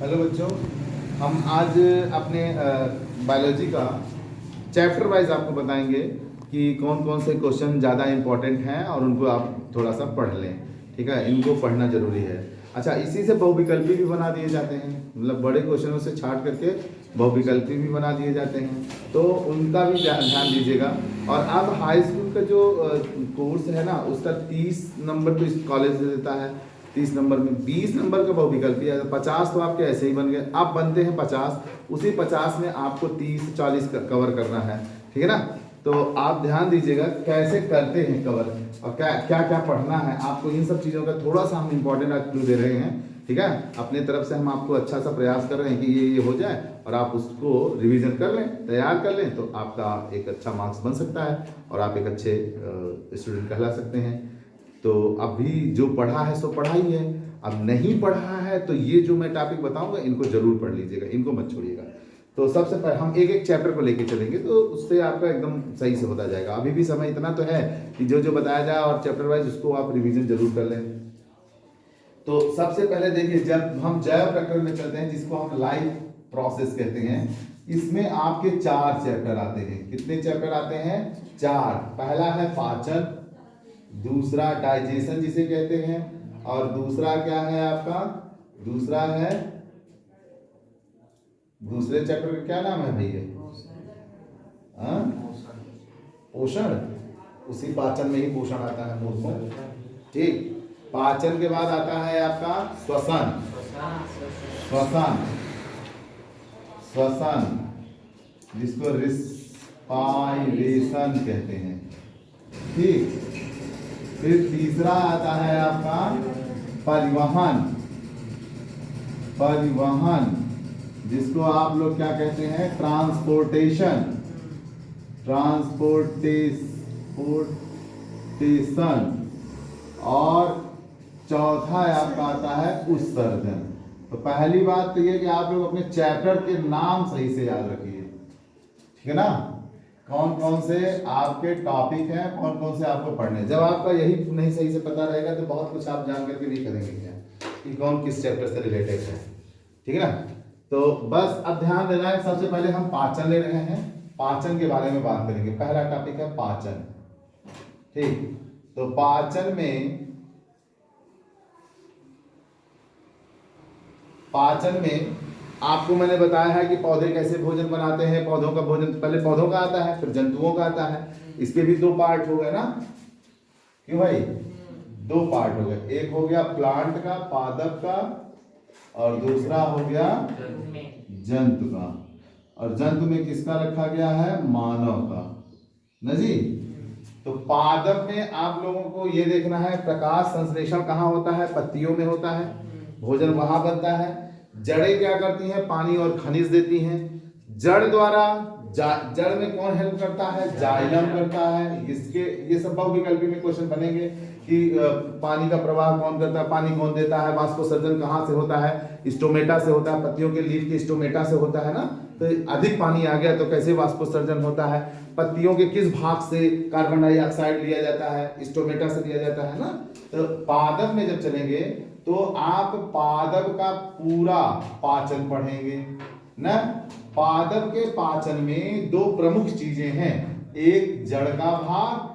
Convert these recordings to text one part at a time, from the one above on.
Hello बच्चों, हम आज अपने बायोलॉजी का चैप्टर वाइज आपको बताएंगे कि कौन कौन से क्वेश्चन ज़्यादा इम्पोर्टेंट हैं और उनको आप थोड़ा सा पढ़ लें। ठीक है, इनको पढ़ना जरूरी है। अच्छा, इसी से बहुविकल्पी भी बना दिए जाते हैं, मतलब बड़े क्वेश्चनों से छाट करके बहुविकल्पी भी बना दिए जाते हैं, तो उनका भी ध्यान दीजिएगा। और अब हाई स्कूल का जो कोर्स है ना, उसका 30 नंबर तो इस कॉलेज से देता है, 30 नंबर में 20 नंबर का बहुविकल्पी है। 50 तो आपके ऐसे ही बन गए, अब बनते हैं 50, उसी 50 में आपको 30-40 कवर करना है। ठीक है ना, तो आप ध्यान दीजिएगा कैसे करते हैं कवर और क्या क्या क्या पढ़ना है आपको। इन सब चीज़ों का थोड़ा सा हम इम्पोर्टेंट आज क्लू दे रहे हैं। ठीक है, अपने तरफ से हम आपको अच्छा सा प्रयास कर रहे हैं कि ये हो जाए और आप उसको रिवीजन कर लें, तैयार कर लें, तो आपका एक अच्छा मार्क्स बन सकता है और आप एक अच्छे स्टूडेंट कहला सकते हैं। तो अभी जो पढ़ा है सो पढ़ा ही है, अब नहीं पढ़ा है तो ये जो मैं टॉपिक बताऊंगा इनको जरूर पढ़ लीजिएगा, इनको मत छोड़िएगा। तो सबसे पहले हम एक एक चैप्टर को लेके चलेंगे, तो उससे आपका एकदम सही से होता जाएगा। अभी भी समय इतना तो है कि जो जो बताया जाए और चैप्टर वाइज उसको आप रिवीजन जरूर कर लें। तो सबसे पहले देखिए, जब हम जैव प्रकरण में चलते हैं, जिसको हम लाइफ प्रोसेस कहते हैं, इसमें आपके 4 चैप्टर आते हैं। कितने चैप्टर आते हैं? 4। पहला है पाचन, दूसरा डाइजेशन जिसे कहते हैं, और दूसरा क्या है आपका? दूसरा है, दूसरे चैप्टर का क्या नाम है भैया? पोषण। उसी पाचन में ही पोषण आता है, पोषण। ठीक, पाचन के बाद आता है आपका श्वसन। श्वसन, श्वसन जिसको रिस्पायरेशन कहते हैं। ठीक, फिर तीसरा आता है आपका परिवहन। परिवहन जिसको आप लोग क्या कहते हैं? ट्रांसपोर्टेशन। ट्रांसपोर्टेशन। और चौथा आपका आता है उत्सर्जन। तो पहली बात तो ये कि आप लोग अपने चैप्टर के नाम सही से याद रखिए। ठीक है ना, कौन कौन से आपके टॉपिक हैं, कौन कौन से आपको पढ़ने हैं। जब आपका यही नहीं सही से पता रहेगा तो बहुत कुछ आप जान करके नहीं करेंगे क्या कि कौन किस चैप्टर से रिलेटेड है। ठीक है ना, तो बस अब ध्यान देना है। सबसे पहले हम पाचन ले रहे हैं, पाचन के बारे में बात करेंगे। पहला टॉपिक है पाचन। ठीक, तो पाचन में आपको मैंने बताया है कि पौधे कैसे भोजन बनाते हैं। पौधों का भोजन पहले पौधों का आता है, फिर जंतुओं का आता है। इसके भी 2 पार्ट हो गए ना, क्यों भाई? 2 पार्ट हो गए, एक हो गया प्लांट का, पादप का, और दूसरा हो गया जंतु का। और जंतु में किसका रखा गया है? मानव का ना जी। तो पादप में आप लोगों को ये देखना है प्रकाश संश्लेषण कहाँ होता है? पत्तियों में होता है, भोजन वहां बनता है। जड़ें क्या करती हैं? पानी और खनिज देती हैं। जड़ द्वारा जड़ में कौन हेल्प करता है? जाइलम करता है। इसके ये सब बहुविकल्पी में क्वेश्चन बनेंगे कि पानी का प्रवाह कौन करता है, पानी कौन देता है, वाष्पोत्सर्जन कहाँ से होता है? स्टोमेटा से होता है, पत्तियों के लीफ के स्टोमेटा से होता है ना। तो अधिक पानी आ गया तो कैसे वाष्पोत्सर्जन होता है? पत्तियों के किस भाग से कार्बन डाइऑक्साइड लिया जाता है? स्टोमेटा से लिया जाता है ना। तो पादप में जब चलेंगे तो आप पादप का पूरा पाचन पढ़ेंगे ना। पादप के पाचन में 2 प्रमुख चीजें हैं, एक जड़ का भाग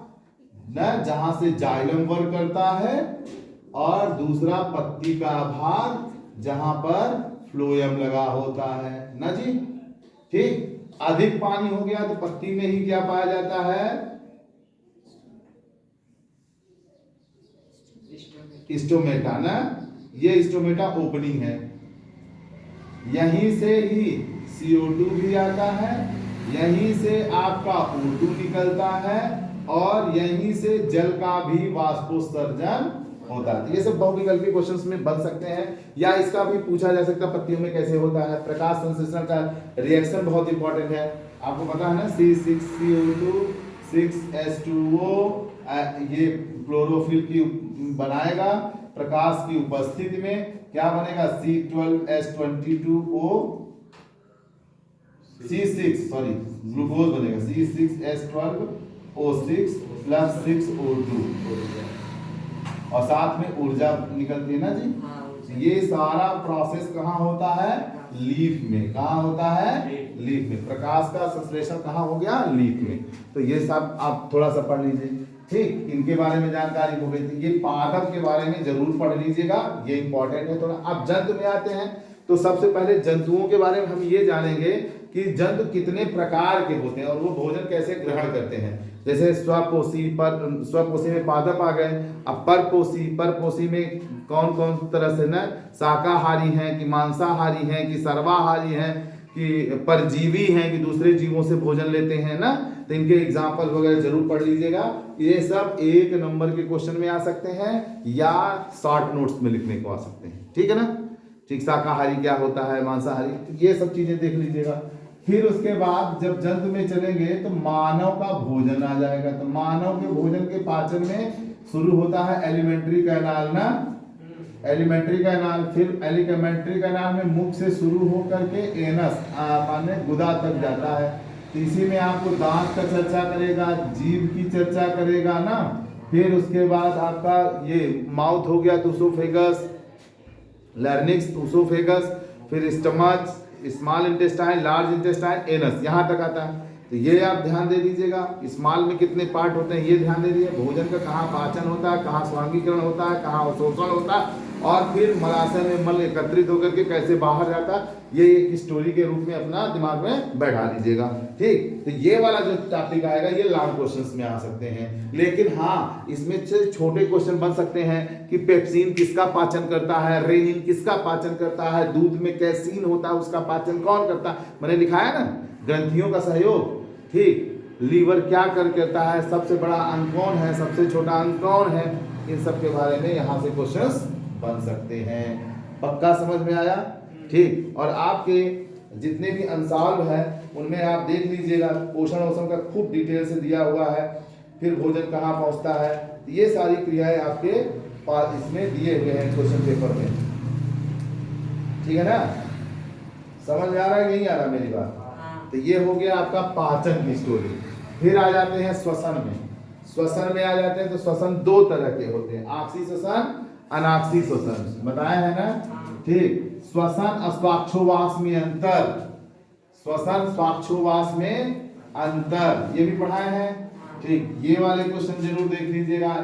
ना जहां से जाइलम वर्क करता है, और दूसरा पत्ती का भाग जहां पर फ्लोएम लगा होता है ना जी। ठीक, अधिक पानी हो गया तो पत्ती में ही क्या पाया जाता है? स्टोमेटा ना। ये स्टोमेटा ओपनिंग है, यहीं से ही CO2 भी आता है, यहीं से आपका O2 निकलता है, और यहीं से जल का भी वाष्पोत्सर्जन होता है। ये सब बहुविकल्पी क्वेश्चंस में बन सकते हैं, या इसका भी पूछा जा सकता है पत्तियों में कैसे होता है। प्रकाश संश्लेषण का रिएक्शन बहुत इंपॉर्टेंट है, आपको पता है ना। C6CO2 6H2O ये क्लोरोफिल की बनाएगा। प्रकाश की उपस्थिति में क्या बनेगा? C12H22O C6 सॉरी ग्लूकोज बनेगा, C6H12O6 + 6O2, और साथ में ऊर्जा निकलती है ना जी। ये सारा प्रोसेस कहाँ होता है? लीफ में। कहाँ होता है? लीफ में। प्रकाश का संश्लेषण कहाँ हो गया? लीफ में। तो ये सब आप थोड़ा सा पढ़ लीजिए, ठीक। इनके बारे में जानकारी हो गई थी। ये पादप के बारे में जरूर पढ़ लीजिएगा, ये इंपॉर्टेंट है थोड़ा। अब जंतु में आते हैं, तो सबसे पहले जंतुओं के बारे में हम ये जानेंगे कि जंतु कितने प्रकार के होते हैं और वो भोजन कैसे ग्रहण करते हैं। जैसे स्वपोषी में पादप आ गए। अब परपोषी में कौन कौन तरह से ना, शाकाहारी हैं कि मांसाहारी हैं कि सर्वाहारी हैं कि परजीवी हैं कि दूसरे जीवों से भोजन लेते हैं ना। तो इनके एग्जाम्पल वगैरह जरूर पढ़ लीजिएगा। ये सब 1 नंबर के क्वेश्चन में आ सकते हैं या शॉर्ट नोट्स में लिखने को आ सकते हैं, ठीक है ना। ठीक, शाकाहारी क्या होता है, मांसाहारी, ये सब चीजें देख लीजिएगा। फिर उसके बाद जब जंतु में चलेंगे तो मानव का भोजन आ जाएगा। तो मानव के भोजन के पाचन में शुरू होता है एलिमेंट्री कैनाल ना, एलिमेंट्री कैनाल। फिर एलिमेंट्री कैनाल में मुख से शुरू होकर के एनस माने गुदा तक जाता है। तो इसी में आपको दांत का चर्चा करेगा, जीभ की चर्चा करेगा ना। फिर उसके बाद आपका ये माउथ हो गया, ऊसोफेगस, लैरिंक्स, ऊसोफेगस, फिर stomach, small intestine, large intestine, anus, यहाँ तक आता है। तो ये आप ध्यान दे दीजिएगा। स्मॉल में कितने पार्ट होते हैं ये ध्यान दे दीजिए। भोजन का कहाँ पाचन होता है, कहाँ स्वांगीकरण होता है, कहाँ अवशोषण होता है, और फिर मलाशय में मल एकत्रित होकर के कैसे बाहर जाता है, ये एक स्टोरी के रूप में अपना दिमाग में बैठा लीजिएगा, ठीक। तो ये वाला जो टॉपिक आएगा ये लॉन्ग क्वेश्चंस में आ सकते हैं। लेकिन हाँ, इसमें से छोटे क्वेश्चन बन सकते हैं कि पेप्सिन किसका पाचन करता है, रेनिन किसका पाचन करता है, दूध में कैसीन होता है उसका पाचन कौन करता है, मैंने लिखाया ना, ग्रंथियों का सहयोग, ठीक। लीवर क्या करता है, सबसे बड़ा अंग कौन है, सबसे छोटा अंग कौन है, इन सब के बारे में यहाँ से क्वेश्चंस बन सकते हैं। पक्का समझ में आया, ठीक। और आपके जितने भी अनसॉल्व है उनमें आप देख लीजिएगा, पोषण वोषण का खूब डिटेल से दिया हुआ है। फिर भोजन कहाँ पहुँचता है, ये सारी क्रियाएं आपके पास इसमें दिए हुए हैं क्वेश्चन पेपर में, ठीक है ना। समझ में आ रहा है कि नहीं आ रहा मेरी बात? तो ये हो गया आपका पाचन की स्टोरी। फिर आ जाते हैं श्वसन में। श्वसन में आ जाते हैं तो श्वसन 2 तरह के होते हैं, आक्सीय श्वसन, अनाक्सीय श्वसन, बताया है ना, ठीक। श्वसन और स्वाक्षोवास में अंतर, श्वसन स्वाक्षोवास में अंतर, ये भी पढ़ाए हैं, ठीक। ये वाले क्वेश्चन जरूर देख लीजिएगा।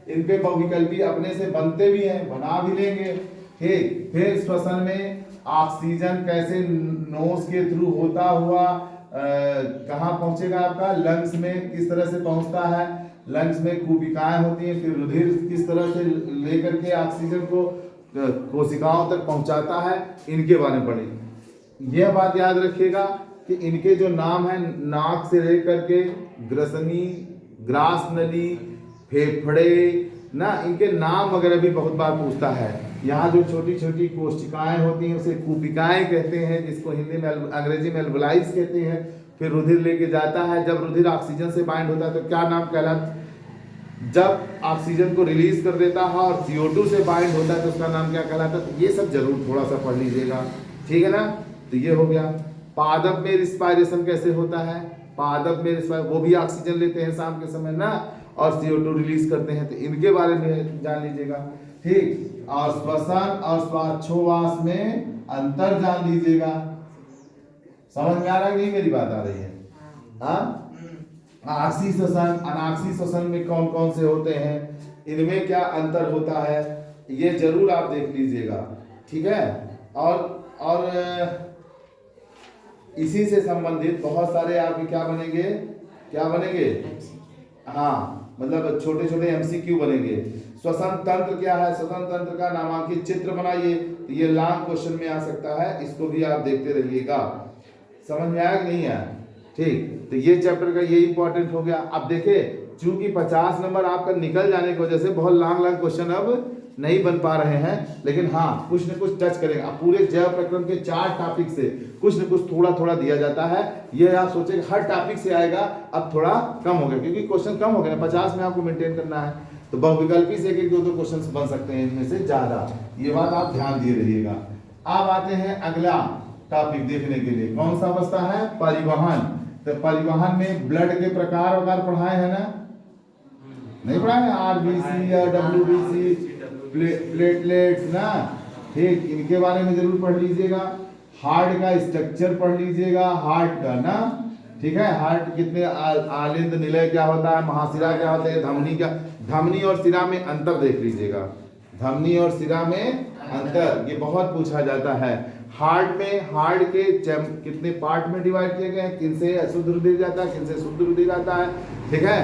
इन पे बहुविकल्पी अपने से बनते भी हैं, बना भी लेंगे, ठीक। फिर श्वसन में ऑक्सीजन कैसे नोज के थ्रू होता हुआ कहाँ पहुंचेगा, आपका लंग्स में किस तरह से पहुंचता है, लंग्स में कुबिकाएं होती हैं, फिर रुधिर किस तरह से लेकर के ऑक्सीजन को कोशिकाओं तक पहुंचाता है, इनके बारे में पढ़ेंगे। यह बात याद रखिएगा कि इनके जो नाम है, नाक से लेकर के ग्रसनी, ग्रास नली, फेफड़े ना, इनके नाम वगैरह भी बहुत बार पूछता है। यहाँ जो छोटी छोटी कोशिकाएं होती हैं उसे कुपिकाएं कहते हैं, जिसको हिंदी में अंग्रेजी में एल्वलाइज कहते हैं। फिर रुधिर लेके जाता है, जब रुधिर ऑक्सीजन से बाइंड होता है तो क्या नाम कहलाता है, जब ऑक्सीजन को रिलीज कर देता है और CO2 से बाइंड होता है तो उसका नाम क्या कहलाता है। तो ये सब जरूर थोड़ा सा पढ़ लीजिएगा, ठीक है ना। तो ये हो गया। पादप में रिस्पायरेशन कैसे होता है, पादप में वो भी ऑक्सीजन लेते हैं शाम के समय ना, और CO2 रिलीज करते हैं, तो इनके बारे में जान लीजिएगा, ठीक। और श्वसन और स्वाक्षोवास में अंतर जान लीजिएगा। समझ में आ रहा है कि मेरी बात आ रही है? हाँ, आक्सीय श्वसन, अनाक्सीय श्वसन में कौन कौन से होते हैं, इनमें क्या अंतर होता है, ये जरूर आप देख लीजिएगा, ठीक है। और इसी से संबंधित बहुत सारे आपके क्या बनेंगे, हाँ, मतलब छोटे छोटे MCQ बनेंगे। श्वसन तंत्र क्या है, श्वसन तंत्र का नामांकित चित्र बनाइए, तो ये लॉन्ग क्वेश्चन में आ सकता है, इसको भी आप देखते रहिएगा। समझ में आया कि नहीं आया, ठीक। तो ये चैप्टर का ये इंपॉर्टेंट हो गया। अब देखिए, चूंकि 50 नंबर आपका निकल जाने की वजह से बहुत लॉन्ग क्वेश्चन अब नहीं बन पा रहे हैं, लेकिन हाँ कुछ न कुछ टच करेंगे। अब पूरे जैव प्रक्रम के 4 टॉपिक से कुछ न कुछ थोड़ा थोड़ा दिया जाता है। ये आप सोचेंगे हर टॉपिक से आएगा, अब थोड़ा कम हो गया क्योंकि क्वेश्चन कम हो गया, 50 में आपको मेंटेन करना है, तो बहुविकल्पी से 1-1, 2-2 क्वेश्चन बन सकते हैं इनमें से ज्यादा, ये बात आप ध्यान दिए रहिएगा। अब आते हैं अगला टॉपिक देखने के लिए, कौन सा बचता है, परिवहन। तो परिवहन में ब्लड के प्रकार पढ़ाए हैं ना, नहीं पढ़ाए हैं, RBC या WBC, प्लेटलेट्स ना, ठीक, इनके बारे में जरूर पढ़ लीजिएगा। हार्ट का स्ट्रक्चर पढ़ लीजिएगा, हार्ट का ना, ठीक है। हार्ट कितने आलिंद निलय क्या होता है, महाशिरा क्या होते हैं, धमनी क्या, धमनी और शिरा में अंतर देख लीजिएगा, धमनी और शिरा में अंतर, ये बहुत पूछा जाता है। हार्ट में, हार्ट के कितने पार्ट में डिवाइड किए गए हैं, किन से अशुद्ध रुधिर जाता है, किन से शुद्ध रुधिर आता है, ठीक है।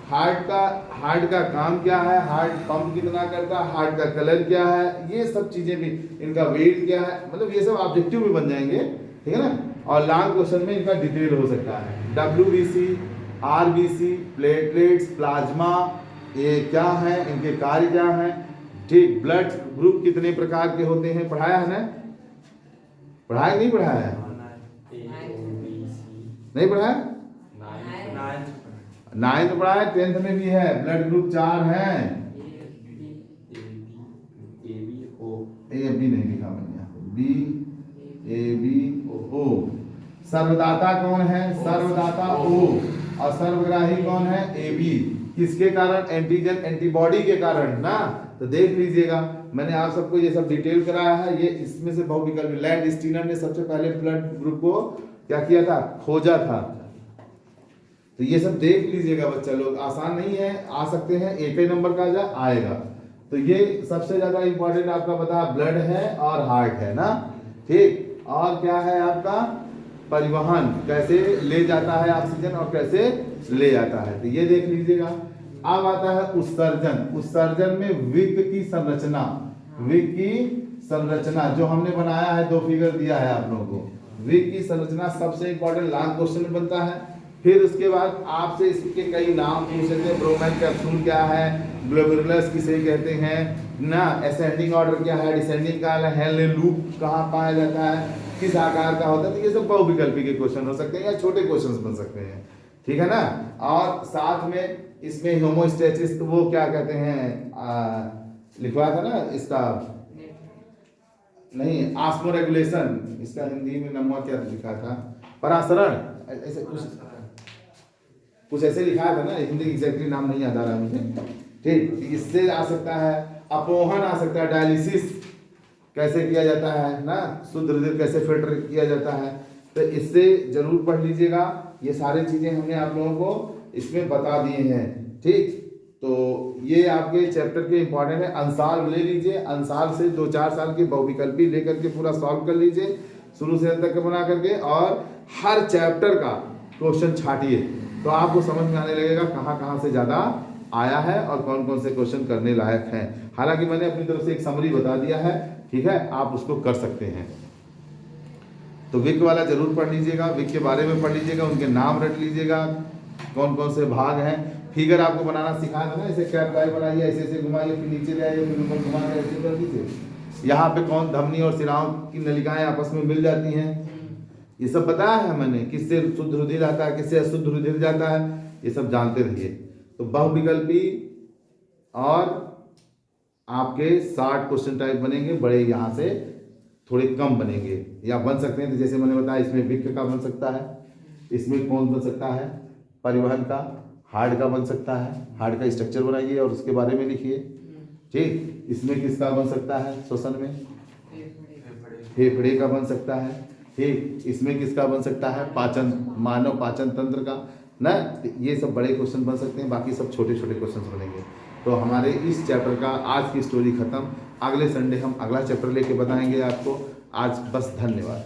हार्ट का काम क्या है, हार्ट पंप कितना करता है, हार्ट का कलर क्या है, ये सब चीजें भी, इनका वेट क्या है, मतलब ये सब ऑब्जेक्टिव भी बन जाएंगे, ठीक है ना। और लॉन्ग क्वेश्चन में इनका डिटेल हो सकता है। WBC, RBC, प्लेटलेट्स, प्लाज्मा, ये क्या है, इनके कार्य क्या है, ठीक। ब्लड ग्रुप कितने प्रकार के होते हैं, पढ़ाया है ना, पढ़ाया नहीं पढ़ाया है, नहीं पढ़ाया, 9th पढ़ा है, 10th में भी है। ब्लड ग्रुप 4 है, AB नहीं लिखा मैंने, BABO। सर्वदाता कौन है, सर्वदाता O, और सर्वग्राही कौन है, AB। किसके कारण, एंटीजन एंटीबॉडी के कारण ना, तो देख लीजिएगा, मैंने आप सबको ये सब डिटेल कराया है। ये इसमें से बहुविकल्पी, लैंड स्टीनर ने सबसे पहले ब्लड ग्रुप को क्या किया था, खोजा था, तो ये सब देख लीजिएगा बच्चा लोग, आसान नहीं है, आ सकते हैं, एक ही नंबर का जा आएगा। तो ये सबसे ज्यादा इंपॉर्टेंट आपका बता, ब्लड है और हार्ट है ना, ठीक। और क्या है आपका, परिवहन, कैसे ले जाता है ऑक्सीजन और कैसे ले जाता है, तो ये देख लीजिएगा। अब आता है उत्सर्जन। उत्सर्जन में विक की संरचना, विक की संरचना जो हमने बनाया है, 2 फिगर दिया है आप लोगों को। विक की संरचना सबसे इंपॉर्टेंट लॉन्ग क्वेश्चन में बनता है। फिर उसके बाद आपसे इसके कई नाम पूछ सकते हैं, ब्रोमेन कैप्सूल क्या है, ग्लोमेरुलस किसे कहते हैं ना, असेंडिंग ऑर्डर क्या है, डिसेंडिंग क्या है, हेनले लूप कहाँ पाया जाता है, किस आकार का होता है, तो ये सब बहुविकल्पी के क्वेश्चन हो सकते हैं या छोटे क्वेश्चंस बन सकते हैं, ठीक है ना। और साथ में इसमें होमोस्टैसिस, तो वो क्या कहते हैं, लिखवा था ना इसका, नहीं, ऑस्मोरेगुलेशन, इसका हिंदी में नमवा क्या लिखा था, परासरण, ऐसे कुछ ऐसे लिखा था ना, हिंदी एग्जैक्टली नाम नहीं याद आ रहा मुझे, ठीक। इससे आ सकता है अपोहन, आ सकता है डायलिसिस कैसे किया जाता है ना, शुद्ध रुधिर कैसे फिल्टर किया जाता है, तो इससे जरूर पढ़ लीजिएगा। ये सारी चीजें हमने आप लोगों को इसमें बता दिए हैं, ठीक। तो ये आपके चैप्टर के इंपॉर्टेंट है। अंशाल ले लीजिए, अंशाल से 2-4 साल के बहुविकल्पी लेकर के पूरा सॉल्व कर लीजिए, शुरू से अंत तक बना करके, और हर चैप्टर का क्वेश्चन छाटिए, तो आपको समझ में आने लगेगा कहाँ कहाँ से ज़्यादा आया है और कौन कौन से क्वेश्चन करने लायक हैं। हालांकि मैंने अपनी तरफ से एक समरी बता दिया है, ठीक है, आप उसको कर सकते हैं। तो विक वाला जरूर पढ़ लीजिएगा, विक के बारे में पढ़ लीजिएगा, उनके नाम रट लीजिएगा, कौन कौन से भाग हैं। फिगर आपको बनाना सिखा था ना, ऐसे कैप टाइप बनाइए, ऐसे ऐसे घुमाइए, फिर नीचे ले आइए, फिर ऊपर घुमा के ऐसे कर दीजिए। यहाँ पे कौन धमनी और शिराओं की नलिकाएं आपस में मिल जाती हैं, ये सब बताया है मैंने, किससे शुद्ध रुधिर आता है, किससे अशुद्ध रुधिर जाता है, ये सब जानते रहिए। तो बहुविकल्पी और आपके 60 क्वेश्चन टाइप बनेंगे, बड़े यहाँ से थोड़े कम बनेंगे या बन सकते हैं। तो जैसे मैंने बताया, इसमें विक का बन सकता है, इसमें कौन बन सकता है, परिवहन का, हार्ट का बन सकता है, हार्ट का स्ट्रक्चर बनाइए और उसके बारे में लिखिए, ठीक। इसमें किसका बन सकता है, श्वसन में फेफड़े का बन सकता है, ठीक। इसमें किसका बन सकता है, पाचन, मानव पाचन तंत्र का ना, ये सब बड़े क्वेश्चन बन सकते हैं, बाकी सब छोटे छोटे क्वेश्चन बनेंगे। तो हमारे इस चैप्टर का आज की स्टोरी खत्म, अगले संडे हम अगला चैप्टर लेके बताएंगे आपको। आज बस, धन्यवाद।